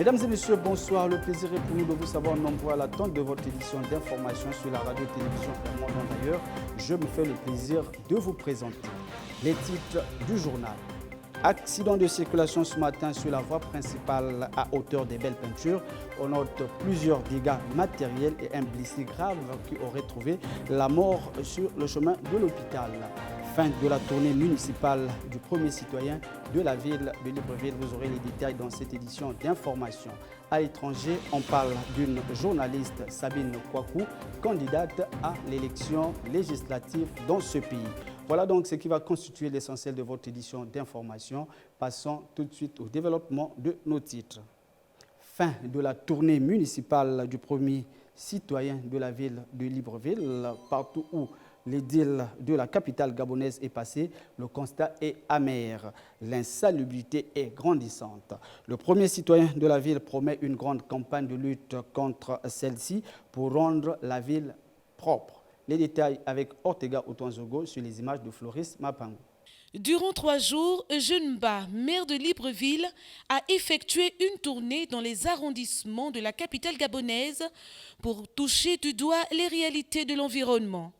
Mesdames et messieurs, bonsoir. Le plaisir est pour nous de vous savoir nombreux à l'attente de votre édition d'information sur la radio-télévision et monde d'ailleurs. Je me fais le plaisir de vous présenter les titres du journal. Accident de circulation ce matin sur la voie principale à hauteur des Belles Peintures. On note plusieurs dégâts matériels et un blessé grave qui aurait trouvé la mort sur le chemin de l'hôpital. Fin de la tournée municipale du premier citoyen de la ville de Libreville. Vous aurez les détails dans cette édition d'information. À l'étranger, on parle d'une journaliste, Sabine Kouakou, candidate à l'élection législative dans ce pays. Voilà donc ce qui va constituer l'essentiel de votre édition d'information. Passons tout de suite au développement de nos titres. Fin de la tournée municipale du premier citoyen de la ville de Libreville. Partout où l'édile de la capitale gabonaise est passé, le constat est amer. L'insalubrité est grandissante. Le premier citoyen de la ville promet une grande campagne de lutte contre celle-ci pour rendre la ville propre. Les détails avec Ortega Otonzogo sur les images de Floris Mapango. Durant 3 jours, Eugène Ba, maire de Libreville, a effectué une tournée dans les arrondissements de la capitale gabonaise pour toucher du doigt les réalités de l'environnement.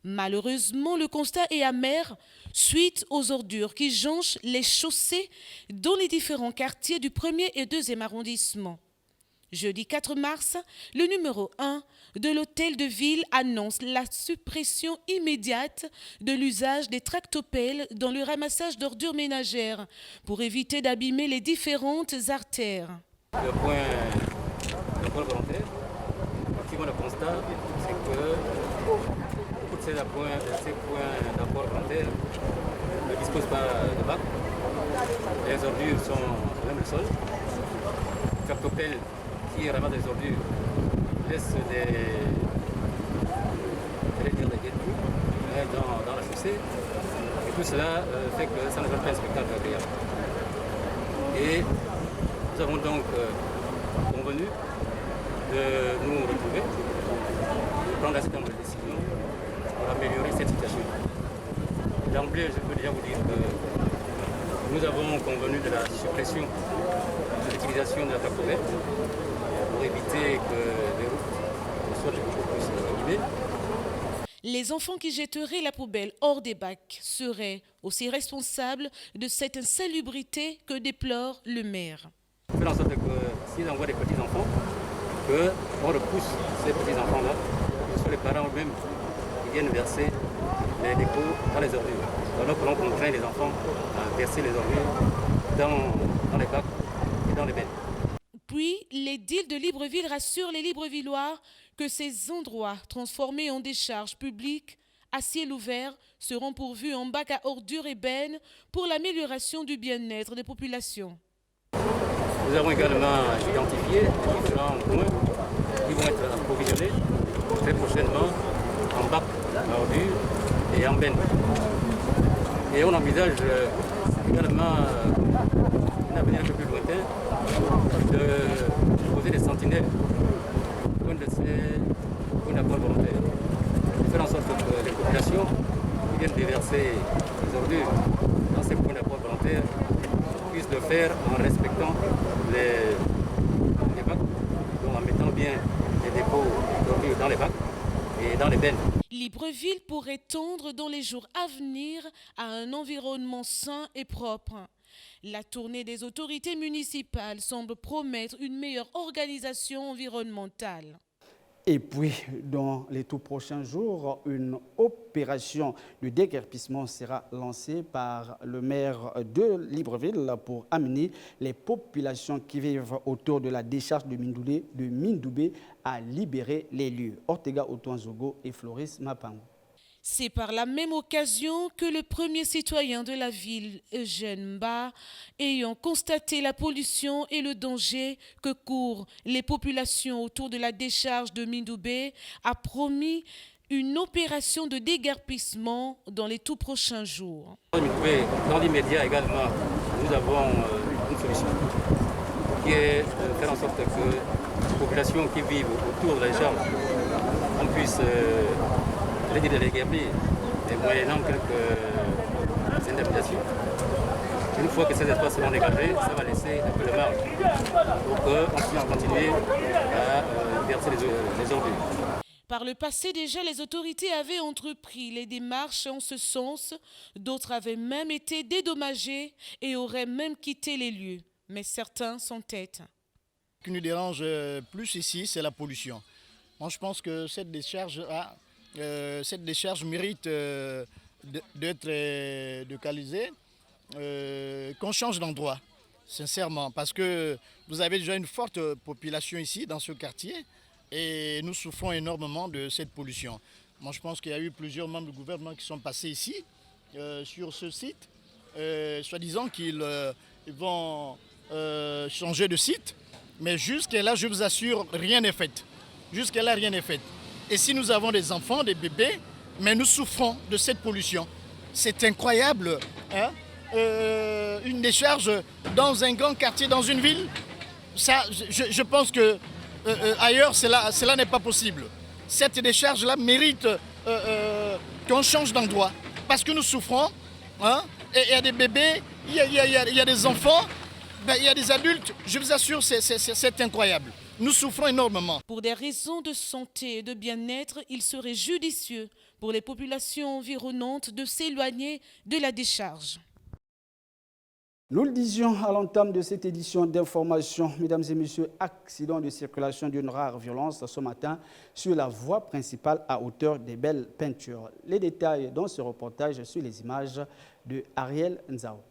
Malheureusement, le constat est amer suite aux ordures qui jonchent les chaussées dans les différents quartiers du 1er et 2e arrondissement. Jeudi 4 mars, le numéro 1 de l'hôtel de ville annonce la suppression immédiate de l'usage des tractopelles dans le ramassage d'ordures ménagères pour éviter d'abîmer les différentes artères. Le point volontaire, effectivement le constat, c'est que tous ces points d'apport volontaire ne disposent pas de bac. Les ordures sont même le sol. Tractopelles qui ramassent des ordures laissent des trous dans la chaussée. Et tout cela fait que ça ne donne pas un spectacle agréable. Et nous avons donc convenu de nous retrouver, de prendre un certain nombre de décisions pour améliorer cette situation. D'emblée, je peux déjà vous dire que nous avons convenu de la suppression de l'utilisation de la tractopelle pour éviter que les routes soient beaucoup plus abîmées. Les enfants qui jetteraient la poubelle hors des bacs seraient aussi responsables de cette insalubrité que déplore le maire. Faire en sorte que s'ils envoient des petits-enfants, qu'on repousse ces petits-enfants-là, que ce soit les parents eux-mêmes qui viennent verser les dépôts dans les ordures. Alors que l'on contraint les enfants à verser les ordures dans les bacs et dans les bennes. Puis, l'édile de Libreville rassure les Librevillois que ces endroits transformés en décharges publiques à ciel ouvert seront pourvus en bacs à ordures et bennes pour l'amélioration du bien-être des populations. Nous avons également identifié différents points qui vont être approvisionnés très prochainement en bacs à ordures et en bennes. Et on envisage également un avenir un peu plus lointain de poser des sentinelles au coin de ces points d'apport volontaire. De faire en sorte que les populations qui viennent déverser les ordures dans ces points d'apport volontaire puissent le faire en respectant les bacs, donc en mettant bien les dépôts d'ordures dans les bacs et dans les bennes. Libreville pourrait tendre dans les jours à venir à un environnement sain et propre. La tournée des autorités municipales semble promettre une meilleure organisation environnementale. Et puis, dans les tout prochains jours, une opération de déguerpissement sera lancée par le maire de Libreville pour amener les populations qui vivent autour de la décharge de Mindoubé à libérer les lieux. Ortega Otonzogo et Floris Mapango. C'est par la même occasion que le premier citoyen de la ville, Eugène Ba, ayant constaté la pollution et le danger que courent les populations autour de la décharge de Mindoubé, a promis une opération de déguerpissement dans les tout prochains jours. Dans l'immédiat également, nous avons une solution qui est de faire en sorte que les populations qui vivent autour de la décharge, on puisse de les guerpir et moyennant quelques indemnisations. Une fois que ces espaces seront dégagés, ça va laisser un peu de marge pour qu'on puisse continuer à verser les ordures. Par le passé déjà, les autorités avaient entrepris les démarches en ce sens. D'autres avaient même été dédommagés et auraient même quitté les lieux. Mais certains s'entêtent. Ce qui nous dérange plus ici, c'est la pollution. Moi, je pense que cette décharge mérite d'être localisée, qu'on change d'endroit, sincèrement. Parce que vous avez déjà une forte population ici, dans ce quartier. Et nous souffrons énormément de cette pollution. Moi, je pense qu'il y a eu plusieurs membres du gouvernement qui sont passés ici, sur ce site, soi-disant qu'ils vont changer de site. Mais jusqu'à là, je vous assure, rien n'est fait. Jusqu'à là, rien n'est fait. Et si nous avons des enfants, des bébés, mais nous souffrons de cette pollution. C'est incroyable, hein? Une décharge dans un grand quartier, dans une ville, ça, je pense que ailleurs, cela n'est pas possible. Cette décharge-là mérite qu'on change d'endroit. Parce que nous souffrons, hein? Et il y a des bébés, il y a des enfants, il y a des adultes. Je vous assure, c'est incroyable. Nous souffrons énormément. Pour des raisons de santé et de bien-être, il serait judicieux pour les populations environnantes de s'éloigner de la décharge. Nous le disions à l'entame de cette édition d'information, mesdames et messieurs, accident de circulation d'une rare violence ce matin sur la voie principale à hauteur des Belles Peintures. Les détails dans ce reportage sur les images de Ariel Nzao.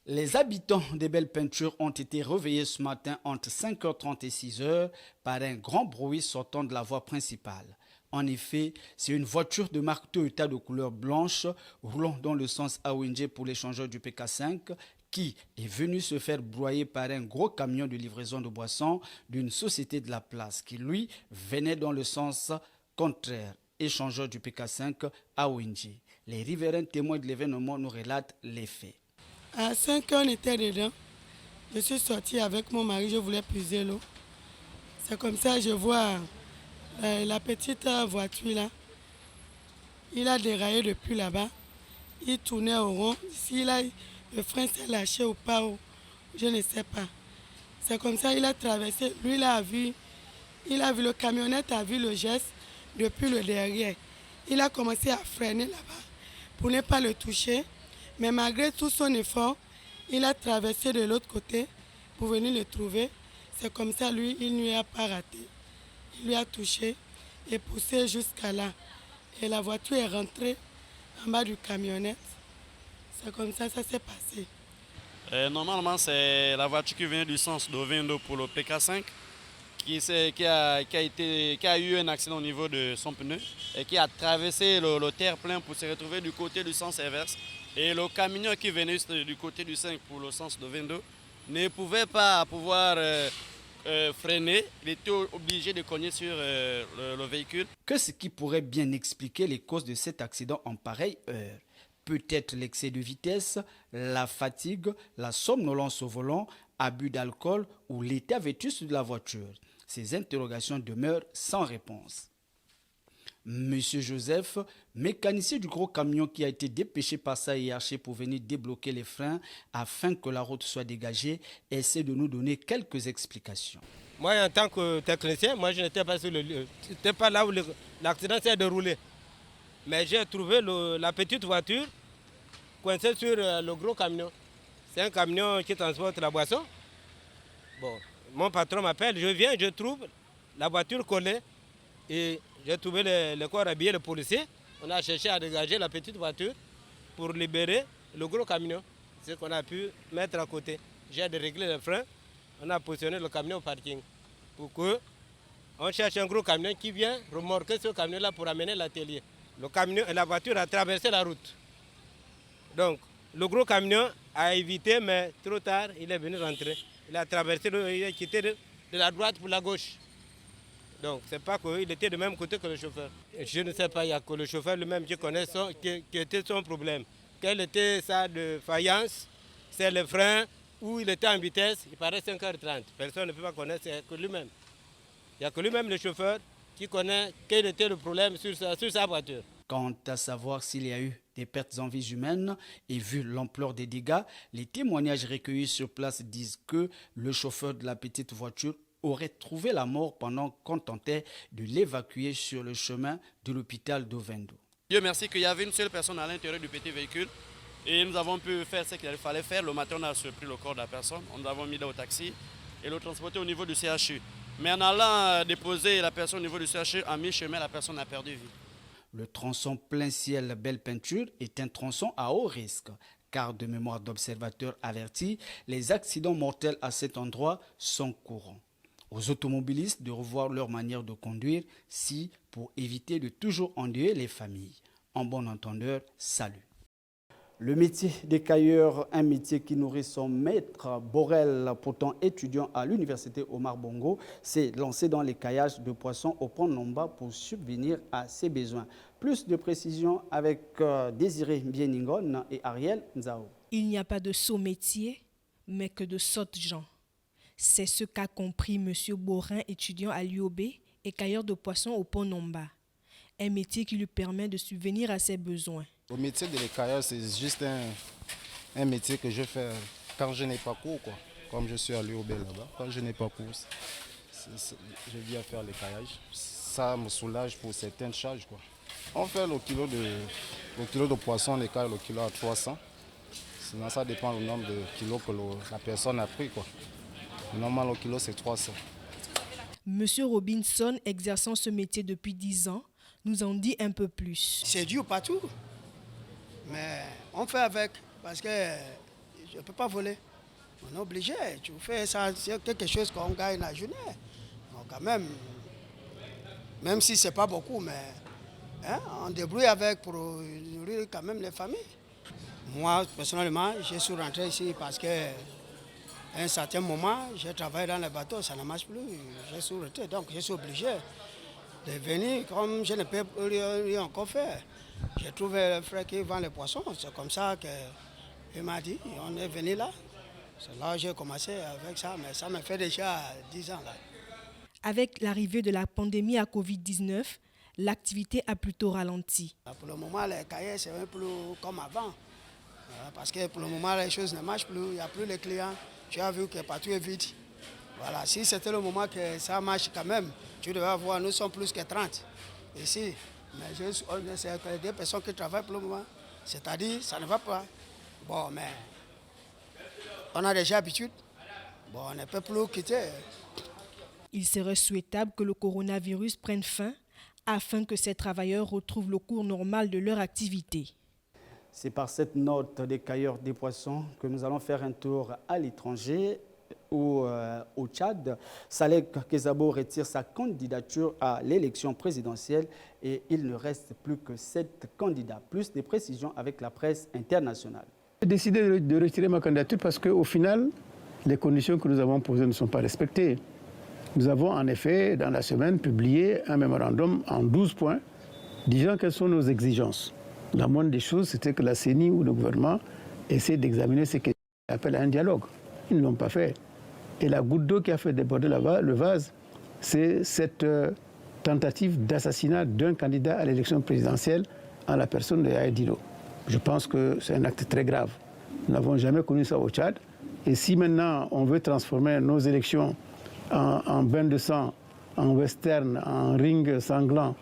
Les habitants des Belles Peintures ont été réveillés ce matin entre 5h30 et 6h par un grand bruit sortant de la voie principale. En effet, c'est une voiture de marque Toyota de couleur blanche roulant dans le sens Awinje pour l'échangeur du PK5 qui est venu se faire broyer par un gros camion de livraison de boissons d'une société de la place qui, lui, venait dans le sens contraire, échangeur du PK5 Awinje. Les riverains témoins de l'événement nous relatent les faits. À 5 heures, on était dedans. Je suis sortie avec mon mari, je voulais puiser l'eau. C'est comme ça que je vois la petite voiture là. Il a déraillé depuis là-bas. Il tournait au rond. S'il a le frein s'est lâché ou pas, je ne sais pas. C'est comme ça qu'il a traversé. Lui, il a vu le camionnette, a vu le geste depuis le derrière. Il a commencé à freiner là-bas pour ne pas le toucher. Mais malgré tout son effort, il a traversé de l'autre côté pour venir le trouver. C'est comme ça, lui, il ne lui a pas raté. Il lui a touché et poussé jusqu'à là. Et la voiture est rentrée en bas du camionnette. C'est comme ça, ça s'est passé. Normalement, c'est la voiture qui vient du sens d'Ovendo pour le PK5 qui a eu un accident au niveau de son pneu et qui a traversé le terre-plein pour se retrouver du côté du sens inverse. Et le camion qui venait du côté du 5 pour le sens d'Ovendo ne pouvait pas freiner. Il était obligé de cogner sur le véhicule. Qu'est-ce qui pourrait bien expliquer les causes de cet accident en pareille heure? Peut-être l'excès de vitesse, la fatigue, la somnolence au volant, abus d'alcool ou l'état vétuste de la voiture. Ces interrogations demeurent sans réponse. Monsieur Joseph, mécanicien du gros camion qui a été dépêché par sa hiérarchie pour venir débloquer les freins afin que la route soit dégagée, essaie de nous donner quelques explications. Moi, en tant que technicien, je n'étais pas sur le lieu. C'était pas là où l'accident s'est déroulé. Mais j'ai trouvé la petite voiture coincée sur le gros camion. C'est un camion qui transporte la boisson. Bon, mon patron m'appelle, je viens, je trouve la voiture collée et j'ai trouvé le corps habillé, le policier. On a cherché à dégager la petite voiture pour libérer le gros camion. C'est ce qu'on a pu mettre à côté. J'ai déréglé le frein, on a positionné le camion au parking pour qu'on cherche un gros camion qui vient remorquer ce camion-là pour amener l'atelier. Le camion et la voiture a traversé la route. Donc, le gros camion a évité, mais trop tard, il est venu rentrer. Il a traversé, il a quitté de la droite pour la gauche. Donc, c'est pas qu'il était du même côté que le chauffeur. Je ne sais pas, il n'y a que le chauffeur lui-même qui connaît qui était son problème. Quelle était sa faïence, c'est le frein, où il était en vitesse, il paraît 5h30. Personne ne peut pas connaître, c'est que lui-même. Il n'y a que lui-même, le chauffeur, qui connaît quel était le problème sur sa voiture. Quant à savoir s'il y a eu des pertes en vies humaines et vu l'ampleur des dégâts, les témoignages recueillis sur place disent que le chauffeur de la petite voiture aurait trouvé la mort pendant qu'on tentait de l'évacuer sur le chemin de l'hôpital d'Ovendo. Dieu merci qu'il y avait une seule personne à l'intérieur du petit véhicule et nous avons pu faire ce qu'il fallait faire. Le matin, on a surpris le corps de la personne, on nous avons mis dans le taxi et le transporter au niveau du CHU. Mais en allant déposer la personne au niveau du CHU, à mi-chemin, la personne a perdu vie. Le tronçon plein ciel Belle Peinture est un tronçon à haut risque, car de mémoire d'observateurs avertis, les accidents mortels à cet endroit sont courants. Aux automobilistes de revoir leur manière de conduire, si pour éviter de toujours endeuiller les familles. En bon entendeur, salut. Le métier d'écailleur, un métier qui nourrit son maître Borel, pourtant étudiant à l'université Omar Bongo, s'est lancé dans l'écaillage de poissons au pont Nomba pour subvenir à ses besoins. Plus de précisions avec Désiré Bieningon et Ariel Nzao. Il n'y a pas de saut métier, mais que de sottes gens. C'est ce qu'a compris M. Borin, étudiant à l'UOB, écailleur de poissons au pont Nomba. Un métier qui lui permet de subvenir à ses besoins. Le métier de l'écailleur, c'est juste un métier que je fais quand je n'ai pas cours, quoi. Comme je suis à l'UOB là-bas, quand je n'ai pas cours, je viens faire l'écaillage. Ça me soulage pour certaines charges, quoi. On fait le kilo de poisson, l'écaille, le kilo à 300. Sinon, ça dépend du nombre de kilos que la personne a pris, quoi. Normalement, le kilo, c'est 300. Monsieur Robinson, exerçant ce métier depuis 10 ans, nous en dit un peu plus. C'est dur partout, mais on fait avec, parce que je ne peux pas voler. On est obligé, tu fais ça, c'est quelque chose qu'on gagne la journée. Donc quand même si ce n'est pas beaucoup, mais on débrouille avec pour nourrir quand même les familles. Moi, personnellement, je suis rentré ici parce que à un certain moment, j'ai travaillé dans les bateaux, ça ne marche plus, je suis rentré, donc je suis obligé de venir, comme je ne peux rien encore faire. J'ai trouvé le frère qui vend les poissons, c'est comme ça qu'il m'a dit, on est venu là. C'est là que j'ai commencé avec ça, mais ça me fait déjà 10 ans là. Avec l'arrivée de la pandémie à Covid-19, l'activité a plutôt ralenti. Pour le moment, les cahiers, c'est un peu comme avant. Parce que pour le moment, les choses ne marchent plus, il n'y a plus les clients. Tu as vu que partout est vide. Voilà, si c'était le moment que ça marche quand même, tu devais voir, nous sommes plus que 30 ici. Mais c'est des personnes qui travaillent pour le moment. C'est-à-dire, ça ne va pas. Bon, mais on a déjà l'habitude. Bon, on ne peut plus quitter. Il serait souhaitable que le coronavirus prenne fin afin que ces travailleurs retrouvent le cours normal de leur activité. C'est par cette note des cailleurs des poissons que nous allons faire un tour à l'étranger, au Tchad. Saleh Kezabo retire sa candidature à l'élection présidentielle et il ne reste plus que 7 candidats. Plus de précisions avec la presse internationale. J'ai décidé de retirer ma candidature parce qu'au final, les conditions que nous avons posées ne sont pas respectées. Nous avons en effet, dans la semaine, publié un mémorandum en 12 points disant quelles sont nos exigences. La moindre des choses, c'était que la CENI ou le gouvernement essaie d'examiner ce qu'ils appellent un dialogue. Ils ne l'ont pas fait. Et la goutte d'eau qui a fait déborder le vase, c'est cette tentative d'assassinat d'un candidat à l'élection présidentielle en la personne de Yahya Dilo. Je pense que c'est un acte très grave. Nous n'avons jamais connu ça au Tchad. Et si maintenant on veut transformer nos élections en bain de sang, en western, en ring sanglant,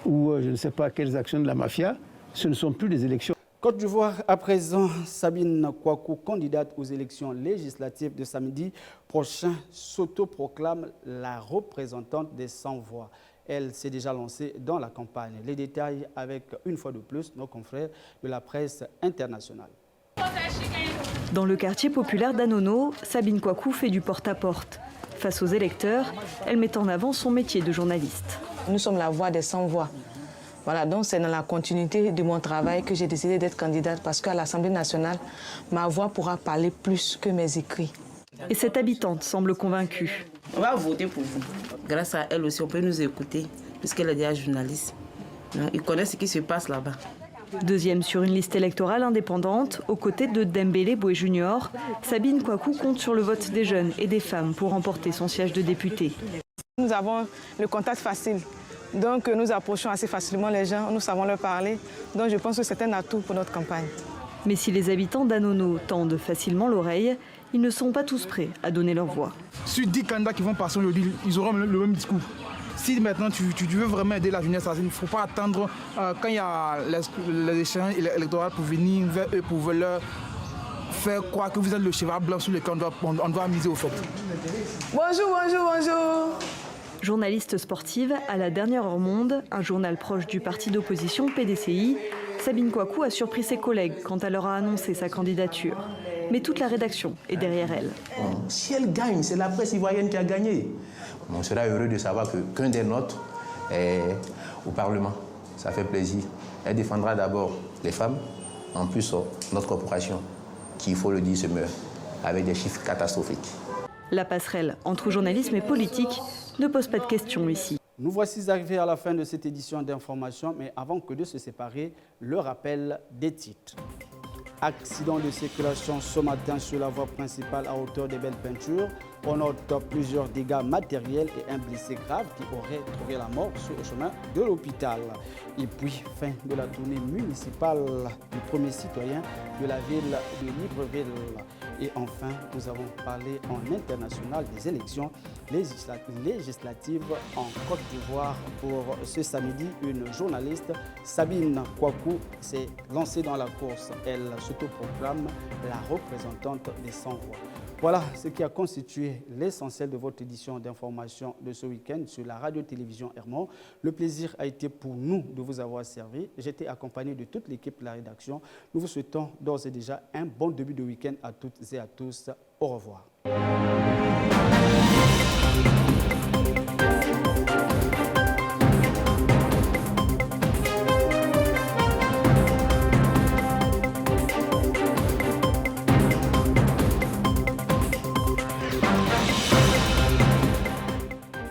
ou je ne sais pas quelles actions de la mafia, ce ne sont plus des élections. Côte d'Ivoire, à présent, Sabine Kouakou, candidate aux élections législatives de samedi prochain, s'autoproclame la représentante des sans-voix. Elle s'est déjà lancée dans la campagne. Les détails avec, une fois de plus, nos confrères de la presse internationale. Dans le quartier populaire d'Anono, Sabine Kouakou fait du porte-à-porte. Face aux électeurs, elle met en avant son métier de journaliste. Nous sommes la voix des sans-voix. Voilà, donc c'est dans la continuité de mon travail que j'ai décidé d'être candidate parce qu'à l'Assemblée nationale, ma voix pourra parler plus que mes écrits. Et cette habitante semble convaincue. On va voter pour vous. Grâce à elle aussi, on peut nous écouter puisqu'elle est déjà journaliste. Ils connaissent ce qui se passe là-bas. Deuxième sur une liste électorale indépendante, aux côtés de Dembélé Boué Junior, Sabine Kouakou compte sur le vote des jeunes et des femmes pour remporter son siège de députée. Nous avons le contact facile. Donc nous approchons assez facilement les gens, nous savons leur parler. Donc je pense que c'est un atout pour notre campagne. Mais si les habitants d'Anono tendent facilement l'oreille, ils ne sont pas tous prêts à donner leur voix. Sur 10 candidats qui vont passer aujourd'hui, ils auront le même discours. Si maintenant tu veux vraiment aider la jeunesse, il ne faut pas attendre quand il y a les échéances électorales pour venir vers eux, pour leur faire croire que vous êtes le cheval blanc sur lequel on doit miser au fait. Bonjour, bonjour, bonjour. Journaliste sportive à la dernière heure monde, un journal proche du parti d'opposition PDCI, Sabine Kouakou a surpris ses collègues quand elle leur a annoncé sa candidature. Mais toute la rédaction est derrière elle. Bon, si elle gagne, c'est la presse ivoirienne qui a gagné. On sera heureux de savoir qu'un des nôtres est au Parlement. Ça fait plaisir. Elle défendra d'abord les femmes, en plus notre corporation, qui, il faut le dire, se meurt avec des chiffres catastrophiques. La passerelle entre journalisme et politique ne pose pas de questions ici. Nous voici arrivés à la fin de cette édition d'information, mais avant que de se séparer, le rappel des titres. Accident de circulation ce matin sur la voie principale à hauteur des Belles Peintures. On note plusieurs dégâts matériels et un blessé grave qui aurait trouvé la mort sur le chemin de l'hôpital. Et puis, fin de la tournée municipale du premier citoyen de la ville de Libreville. Et enfin, nous avons parlé en international des élections législatives en Côte d'Ivoire. Pour ce samedi, une journaliste, Sabine Kouakou, s'est lancée dans la course. Elle s'autoproclame la représentante des sans-voix. Voilà ce qui a constitué l'essentiel de votre édition d'information de ce week-end sur la radio-télévision Hermon. Le plaisir a été pour nous de vous avoir servi. J'étais accompagné de toute l'équipe de la rédaction. Nous vous souhaitons d'ores et déjà un bon début de week-end à toutes et à tous. Au revoir.